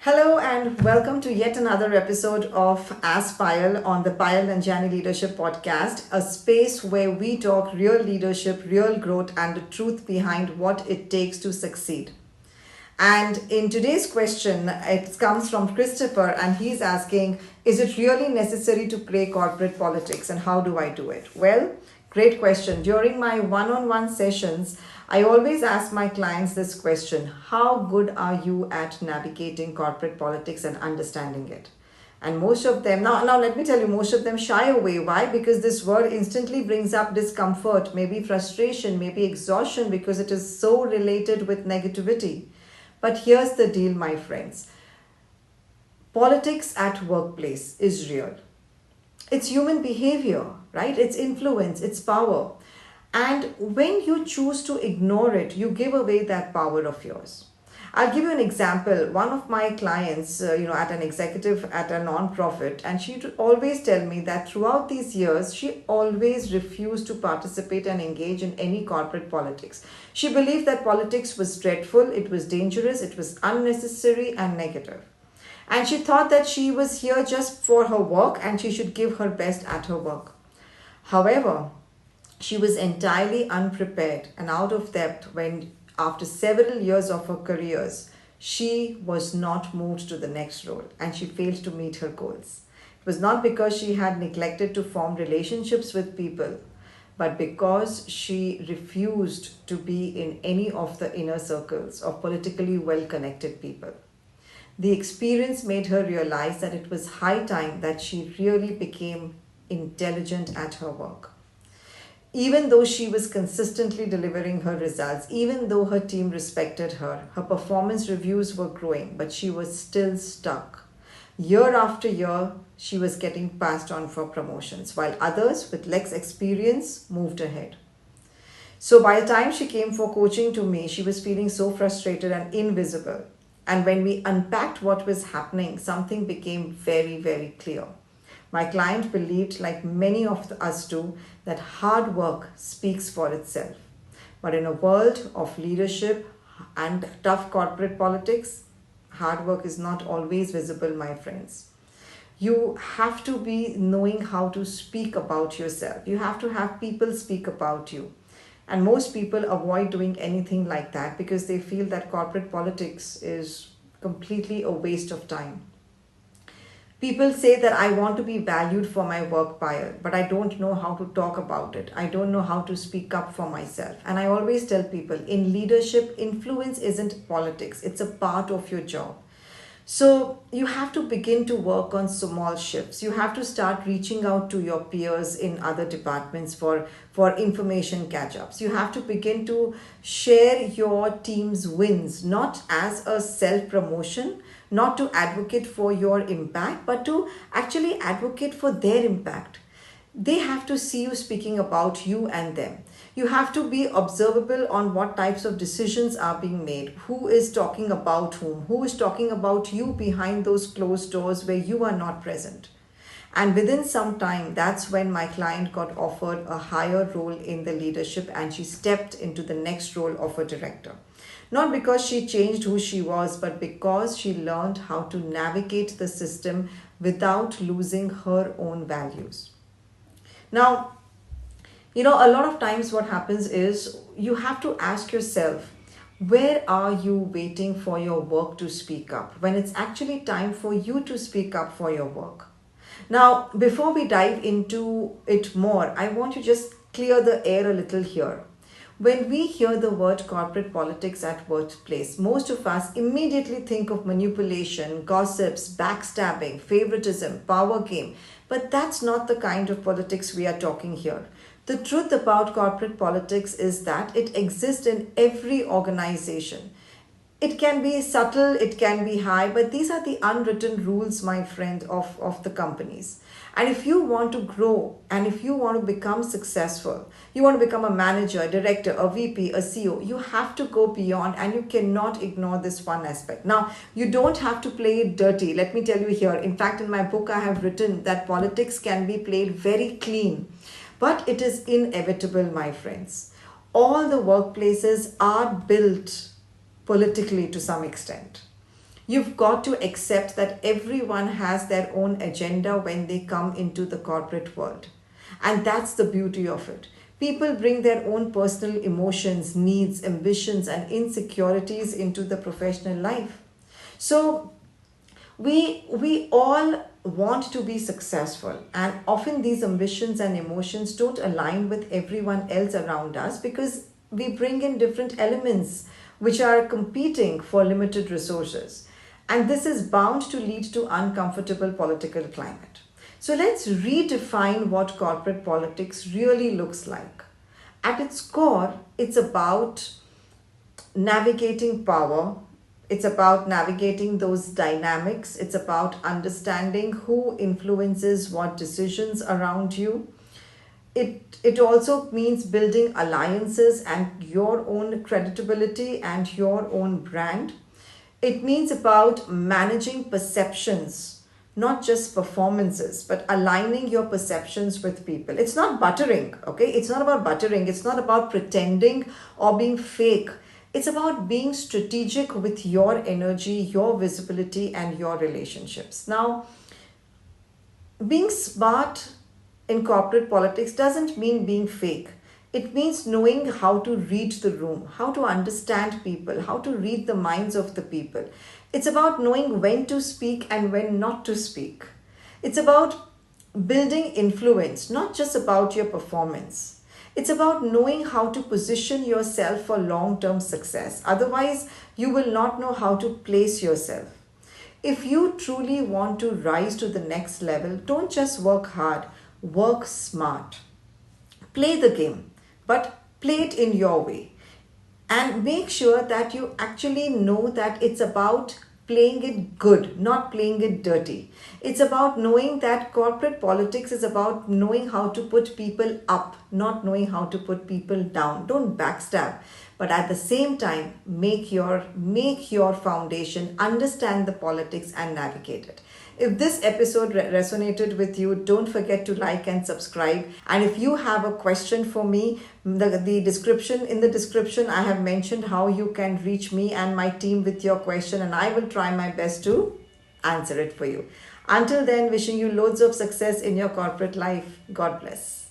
Hello and welcome to yet another episode of Ask Payal on the Payal and Jani Leadership Podcast, a space where we talk real leadership, real growth, and the truth behind what it takes to succeed. And in today's question, it comes from Christopher, and he's asking, is it really necessary to play corporate politics, and how do I do it? Well, great question. During my one on one sessions, I always ask my clients this question: how good are you at navigating corporate politics and understanding it? And most of them, now let me tell you, most of them shy away. Why? Because this word instantly brings up discomfort, maybe frustration, maybe exhaustion, because it is so related with negativity. But here's the deal, my friends. Politics at workplace is real. It's human behavior, right? It's influence, it's power. And when you choose to ignore it, you give away that power of yours. I'll give you an example. One of my clients, at an executive at a non-profit, and she would always tell me that throughout these years, she always refused to participate and engage in any corporate politics. She believed that politics was dreadful, it was dangerous, it was unnecessary and negative. And she thought that she was here just for her work and she should give her best at her work. However, she was entirely unprepared and out of depth when, after several years of her careers, she was not moved to the next role and she failed to meet her goals. It was not because she had neglected to form relationships with people, but because she refused to be in any of the inner circles of politically well-connected people. The experience made her realize that it was high time that she really became intelligent at her work. Even though she was consistently delivering her results, even though her team respected her, her performance reviews were growing, but she was still stuck. Year after year, she was getting passed on for promotions, while others with less experience moved ahead. So by the time she came for coaching to me, she was feeling so frustrated and invisible. And when we unpacked what was happening, something became very, very clear. My client believed, like many of us do, that hard work speaks for itself. But in a world of leadership and tough corporate politics, hard work is not always visible, my friends. You have to be knowing how to speak about yourself. You have to have people speak about you. And most people avoid doing anything like that because they feel that corporate politics is completely a waste of time. People say that I want to be valued for my work, Payal, but I don't know how to talk about it. I don't know how to speak up for myself. And I always tell people, in leadership, influence isn't politics. It's a part of your job. So you have to begin to work on small shifts. You have to start reaching out to your peers in other departments for information catch-ups. You have to begin to share your team's wins, not as a self-promotion, not to advocate for your impact, but to actually advocate for their impact. They have to see you speaking about you and them. You have to be observable on what types of decisions are being made, who is talking about who is talking about you behind those closed doors where you are not present. And within some time, that's when my client got offered a higher role in the leadership and she stepped into the next role of a director. Not because she changed who she was, but because she learned how to navigate the system without losing her own values. Now, a lot of times what happens is you have to ask yourself, where are you waiting for your work to speak up when it's actually time for you to speak up for your work? Now, before we dive into it more, I want to just clear the air a little here. When we hear the word corporate politics at workplace, most of us immediately think of manipulation, gossips, backstabbing, favoritism, power game. But that's not the kind of politics we are talking here. The truth about corporate politics is that it exists in every organization. It can be subtle, it can be high, but these are the unwritten rules, my friend, of the companies. And if you want to grow and if you want to become successful, you want to become a manager, a director, a VP, a CEO, you have to go beyond and you cannot ignore this one aspect. Now, you don't have to play it dirty. Let me tell you here. In fact, in my book, I have written that politics can be played very clean, but it is inevitable, my friends. All the workplaces are built politically to some extent. You've got to accept that everyone has their own agenda when they come into the corporate world. And that's the beauty of it. People bring their own personal emotions, needs, ambitions, and insecurities into the professional life. So we all want to be successful, and often these ambitions and emotions don't align with everyone else around us because we bring in different elements which are competing for limited resources, and this is bound to lead to uncomfortable political climate. So let's redefine what corporate politics really looks like. At its core, it's about navigating power. It's about navigating those dynamics. It's about understanding who influences what decisions around you. It also means building alliances and your own credibility and your own brand. It means about managing perceptions, not just performances, but aligning your perceptions with people. It's not buttering, okay? It's not about buttering. It's not about pretending or being fake. It's about being strategic with your energy, your visibility, and your relationships. Now, being smart in corporate politics doesn't mean being fake. It means knowing how to read the room, how to understand people, how to read the minds of the people. It's about knowing when to speak and when not to speak. It's about building influence, not just about your performance. It's about knowing how to position yourself for long term success. Otherwise, you will not know how to place yourself. If you truly want to rise to the next level, don't just work hard, work smart. Play the game, but play it in your way. And make sure that you actually know that it's about playing it good, not playing it dirty. It's about knowing that corporate politics is about knowing how to put people up, not knowing how to put people down. Don't backstab, but at the same time, make your foundation, understand the politics and navigate it. If this episode resonated with you, don't forget to like and subscribe. And if you have a question for me, the description in the description, I have mentioned how you can reach me and my team with your question, and I will try my best to answer it for you. Until then, wishing you loads of success in your corporate life. God bless.